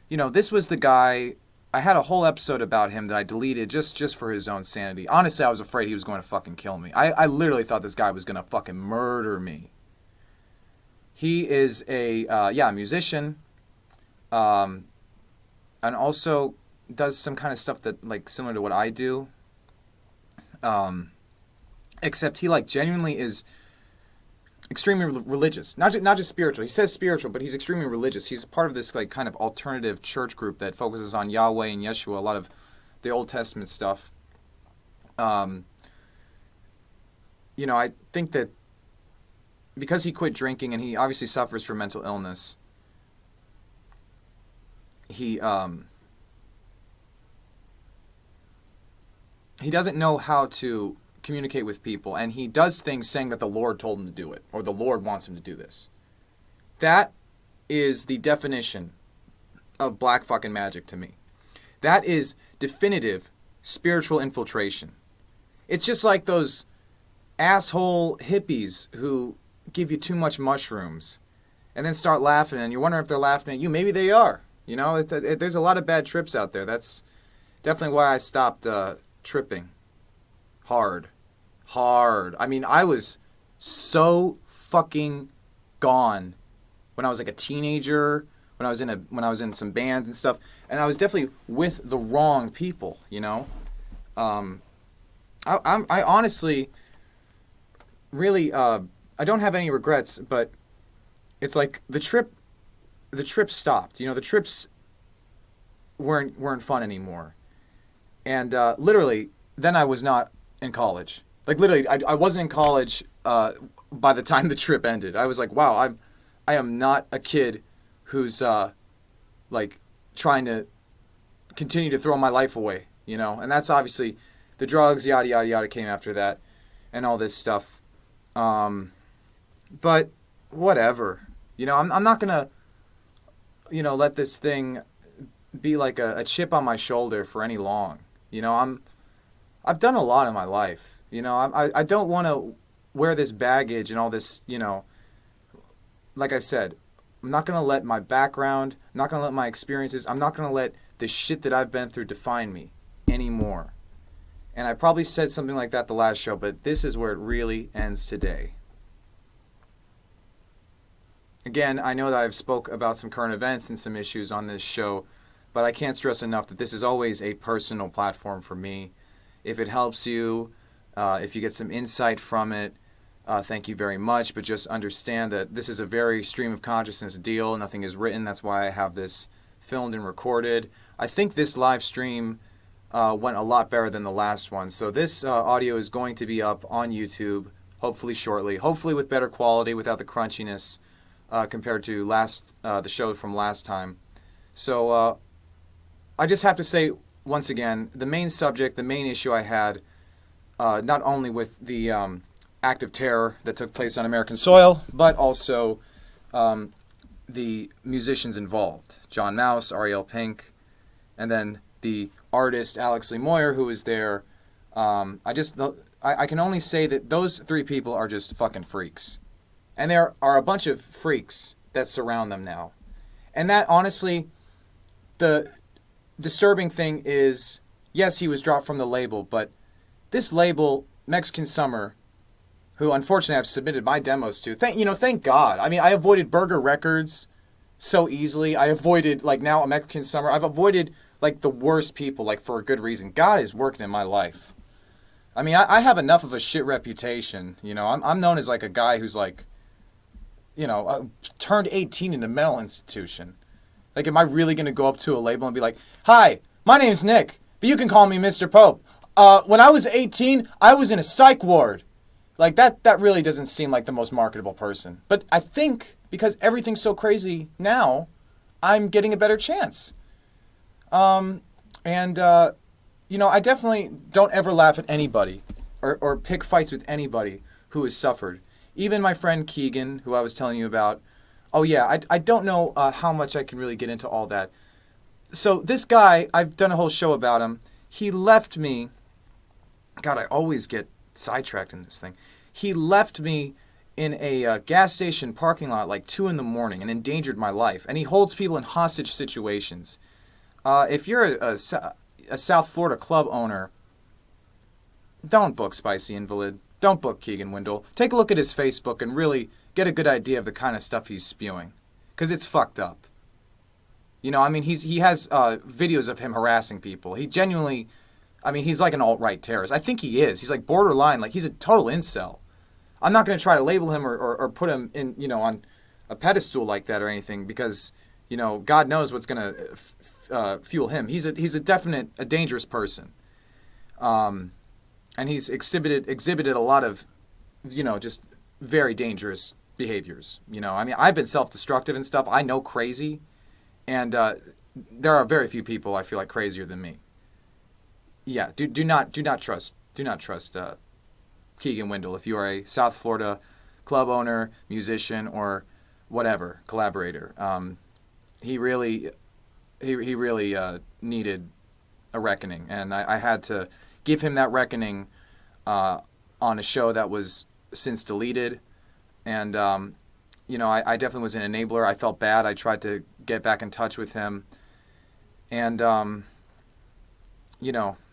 you know, this was the guy. I had a whole episode about him that I deleted just for his own sanity. Honestly, I was afraid he was going to fucking kill me. I literally thought this guy was going to fucking murder me. He is a musician, and also does some kind of stuff that like similar to what I do. Except he like genuinely is extremely religious, not just spiritual. He says spiritual, but he's extremely religious. He's part of this like kind of alternative church group that focuses on Yahweh and Yeshua, a lot of the Old Testament stuff. You know, I think that because he quit drinking and he obviously suffers from mental illness, he doesn't know how to communicate with people, and he does things saying that the Lord told him to do it, or the Lord wants him to do this. That is the definition of black fucking magic to me. That is definitive spiritual infiltration. It's just like those asshole hippies who give you too much mushrooms and then start laughing, and you're wondering if they're laughing at you. Maybe they are. You know, there's a lot of bad trips out there. That's definitely why I stopped tripping hard. I mean, I was so fucking gone when I was like a teenager, when I was in some bands and stuff, and I was definitely with the wrong people, you know. I honestly really I don't have any regrets, but it's like the trip stopped. You know, the trips weren't fun anymore. And literally then I was not in college. Like literally, I wasn't in college by the time the trip ended. I was like, wow, I am not a kid who's like trying to continue to throw my life away, you know. And that's obviously the drugs, yada yada yada, came after that, and all this stuff. But whatever, you know. I'm not gonna, you know, let this thing be like a chip on my shoulder for any long. You know, I've done a lot in my life. You know, I don't want to wear this baggage and all this, you know. Like I said, I'm not going to let my background, I'm not going to let my experiences, I'm not going to let the shit that I've been through define me anymore. And I probably said something like that the last show, but this is where it really ends today. Again, I know that I've spoke about some current events and some issues on this show, but I can't stress enough that this is always a personal platform for me. If it helps you, if you get some insight from it, thank you very much. But just understand that this is a very stream of consciousness deal. Nothing is written. That's why I have this filmed and recorded. I think this live stream went a lot better than the last one. So this audio is going to be up on YouTube, hopefully shortly. Hopefully with better quality, without the crunchiness compared to the show from last time. So I just have to say once again, the main subject, the main issue I had, not only with the act of terror that took place on American soil, but also the musicians involved. John Mouse, Ariel Pink, and then the artist Alex Lee Moyer, who was there. I can only say that those three people are just fucking freaks. And there are a bunch of freaks that surround them now. And that, honestly, the disturbing thing is, yes, he was dropped from the label, but this label, Mexican Summer, who unfortunately I've submitted my demos to, thank God. I mean, I avoided Burger Records so easily. I avoided, now, a Mexican Summer. I've avoided, the worst people, for a good reason. God is working in my life. I mean, I have enough of a shit reputation. I'm known as, a guy who's, turned 18 in a mental institution. Am I really going to go up to a label and be like, hi, my name's Nick, but you can call me Mr. Pope. When I was 18, I was in a psych ward. That really doesn't seem like the most marketable person. But I think because everything's so crazy now, I'm getting a better chance. I definitely don't ever laugh at anybody or pick fights with anybody who has suffered. Even my friend Keegan, who I was telling you about. Oh, yeah, I don't know how much I can really get into all that. So this guy, I've done a whole show about him. He left me. God, I always get sidetracked in this thing. He left me in a gas station parking lot 2 in the morning and endangered my life. And he holds people in hostage situations. If you're a South Florida club owner, don't book Spicy Invalid. Don't book Keegan Windle. Take a look at his Facebook and really get a good idea of the kind of stuff he's spewing. Because it's fucked up. He has videos of him harassing people. He genuinely, he's like an alt-right terrorist. I think he is. He's borderline, he's a total incel. I'm not going to try to label him or put him in, on a pedestal like that or anything because, God knows what's going to fuel him. He's a dangerous person. And he's exhibited a lot of, just very dangerous behaviors. I've been self-destructive and stuff. I know crazy. And there are very few people I feel like crazier than me. Yeah, do not trust Keegan Windle if you are a South Florida club owner, musician, or whatever, collaborator. He really needed a reckoning, and I had to give him that reckoning on a show that was since deleted. And I definitely was an enabler. I felt bad. I tried to get back in touch with him. And,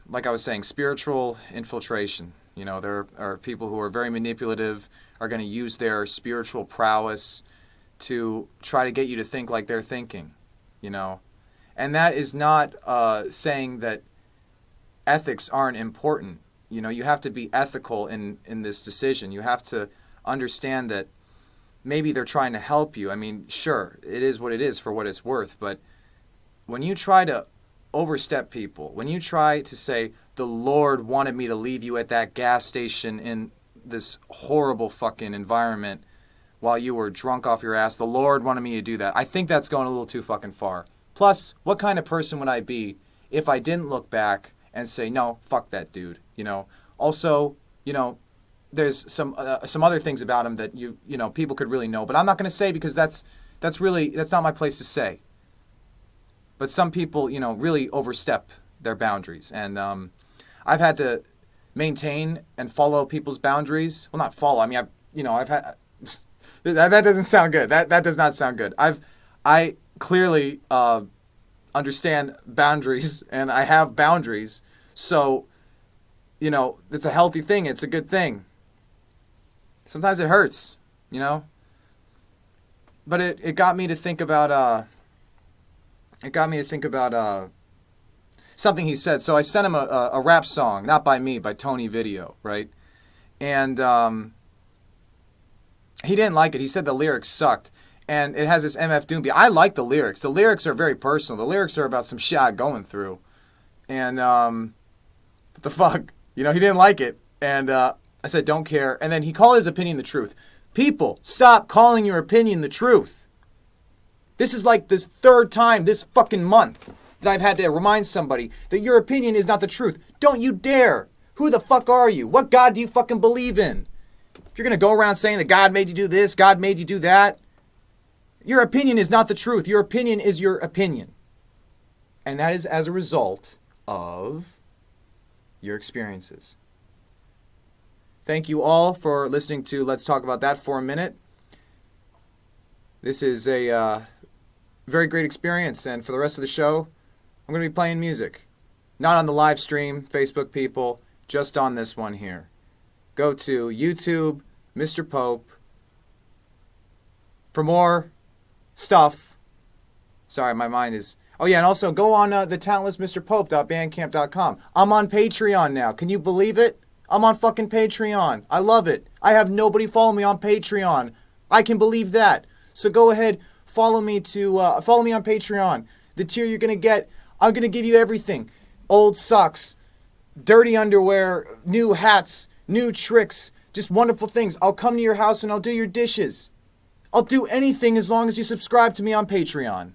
like I was saying, spiritual infiltration. There are people who are very manipulative, are going to use their spiritual prowess to try to get you to think like they're thinking, And that is not saying that ethics aren't important. You have to be ethical in this decision. You have to understand that maybe they're trying to help you. Sure, it is what it is for what it's worth. But when you try to overstep people, when you try to say, the Lord wanted me to leave you at that gas station in this horrible fucking environment while you were drunk off your ass, the Lord wanted me to do that. I think that's going a little too fucking far. Plus, what kind of person would I be if I didn't look back and say, no, fuck that dude, Also, there's some other things about him that people could really know, but I'm not going to say because that's not my place to say. But some people, really overstep their boundaries, and I've had to maintain and follow people's boundaries. Well, not follow. I've had that doesn't sound good. That does not sound good. I clearly understand boundaries, and I have boundaries. So, it's a healthy thing. It's a good thing. Sometimes it hurts, but it got me to think about something he said. So I sent him a rap song, not by me, by Tony Video, right? And he didn't like it. He said the lyrics sucked. And it has this MF Doom beat. I like the lyrics. The lyrics are very personal. The lyrics are about some shit I'm going through. And what the fuck? You know, he didn't like it. And I said, don't care. And then he called his opinion the truth. People, stop calling your opinion the truth. This is like this third time this fucking month that I've had to remind somebody that your opinion is not the truth. Don't you dare. Who the fuck are you? What God do you fucking believe in? If you're going to go around saying that God made you do this, God made you do that, your opinion is not the truth. Your opinion is your opinion. And that is as a result of your experiences. Thank you all for listening to Let's Talk About That for a minute. This is a very great experience, and for the rest of the show, I'm going to be playing music. Not on the live stream, Facebook people, just on this one here. Go to YouTube, Mr. Pope, for more stuff. Sorry, my mind is... Oh yeah, and also go on the talentlessmrpope.bandcamp.com. I'm on Patreon now. Can you believe it? I'm on fucking Patreon. I love it. I have nobody follow me on Patreon. I can believe that. So go ahead, follow me on Patreon. The tier you're gonna get, I'm gonna give you everything: old socks, dirty underwear, new hats, new tricks, just wonderful things. I'll come to your house and I'll do your dishes. I'll do anything as long as you subscribe to me on Patreon.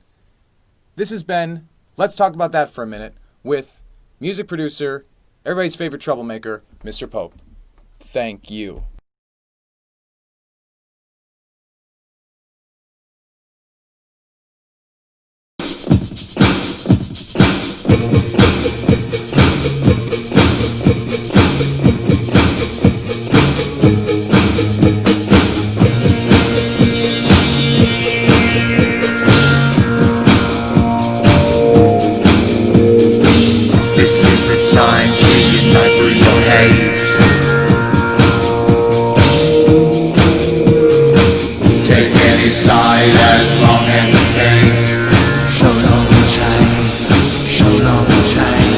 This has been Let's Talk About That for a Minute with music producer, everybody's favorite troublemaker, Mr. Pope. Thank you. Time to unite through your hate. Take any side as long as it takes. So long the chain, so long the chain.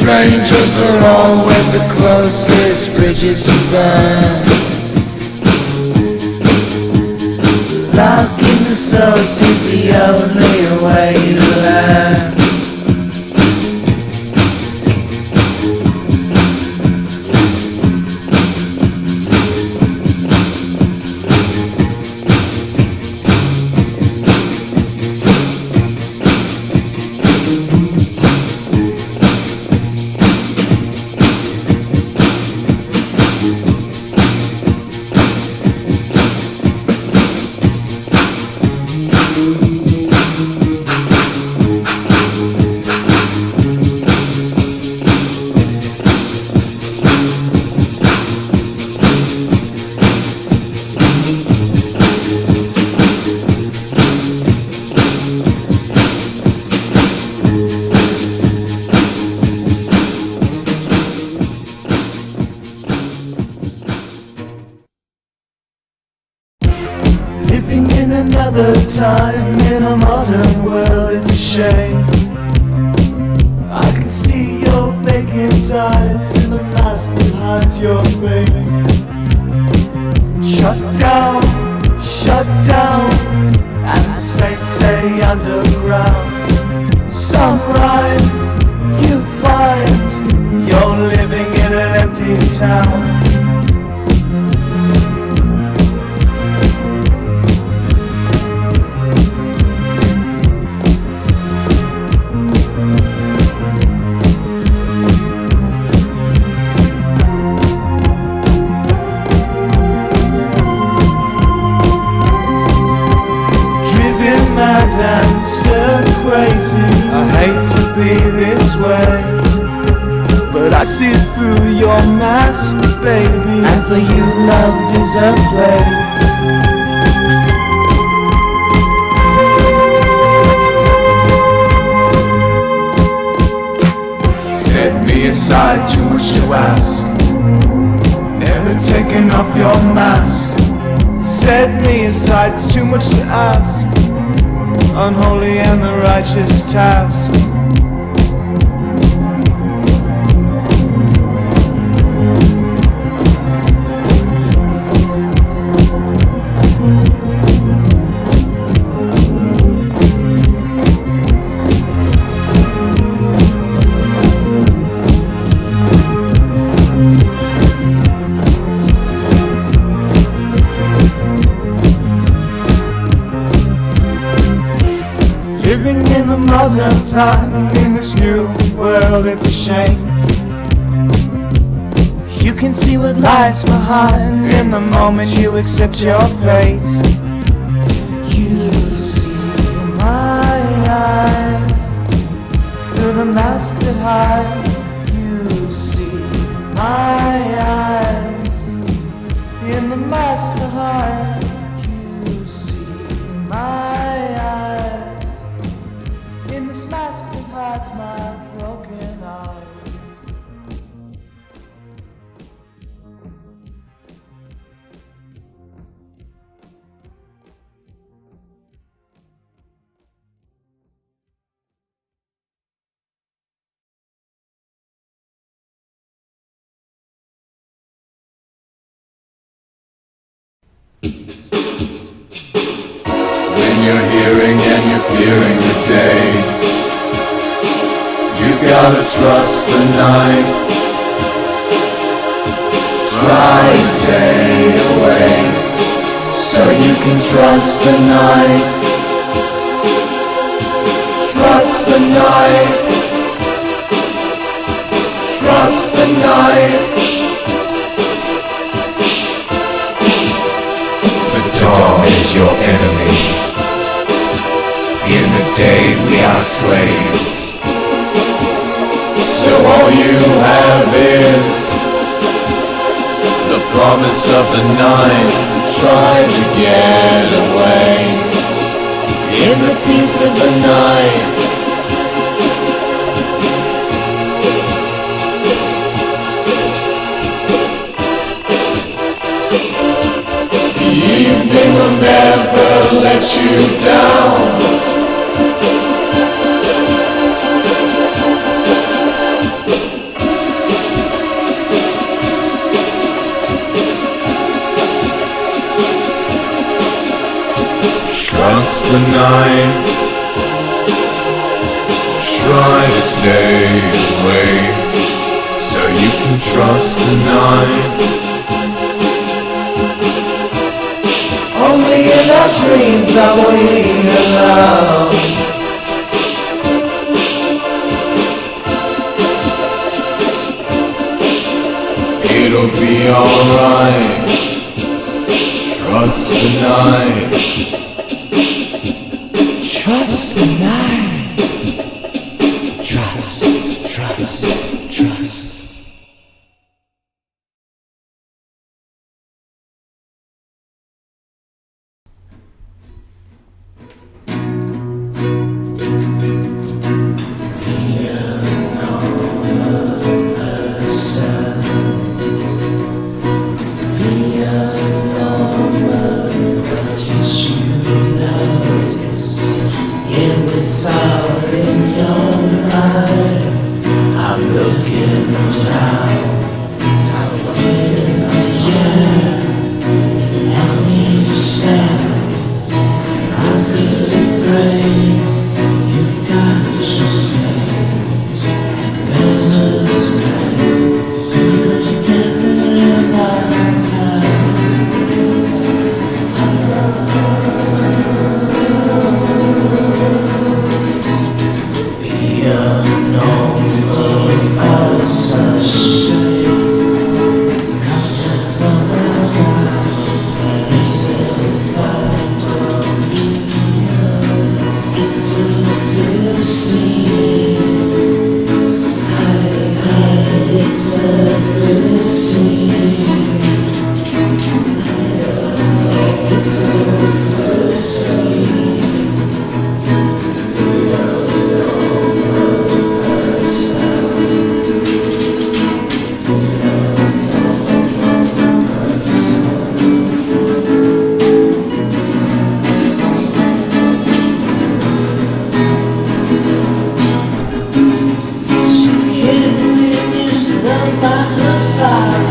Strangers are always the closest bridges to burn. Locking the souls is the only way to learn. Living in another time, in a modern world, is a shame. I can see your vacant eyes in the mask that hides your face. Shut down, and the saints stay underground. Sunrise, you find you're living in an empty town. but I see it through your mask, baby. And for you, love is a play. Set me aside, too much to ask. Never taking off your mask. Set me aside, it's too much to ask. Unholy and the righteous task. Living in the modern time, in this new world, it's a shame. You can see what lies behind in the moment you accept your fate. You see my eyes through the mask that hides. You see my eyes in the mask that hides. You see my eyes in this mask that hides my broken eyes. When you're hearing and you're fearing the day, you gotta trust the night. Try and stay away so you can trust the night. Trust the night. Trust the night. The dawn is your enemy. In the day we are slaves. So all you have is the promise of the night. Try to get away in the peace of the night. The evening will never let you down. Trust the night. Try to stay away so you can trust the night. Only in our dreams are we alone. It'll be alright. Trust the night. Trust the night. Trust, trust, trust. It's a blue scene. It's a blue scene. She came in, used to down by her side.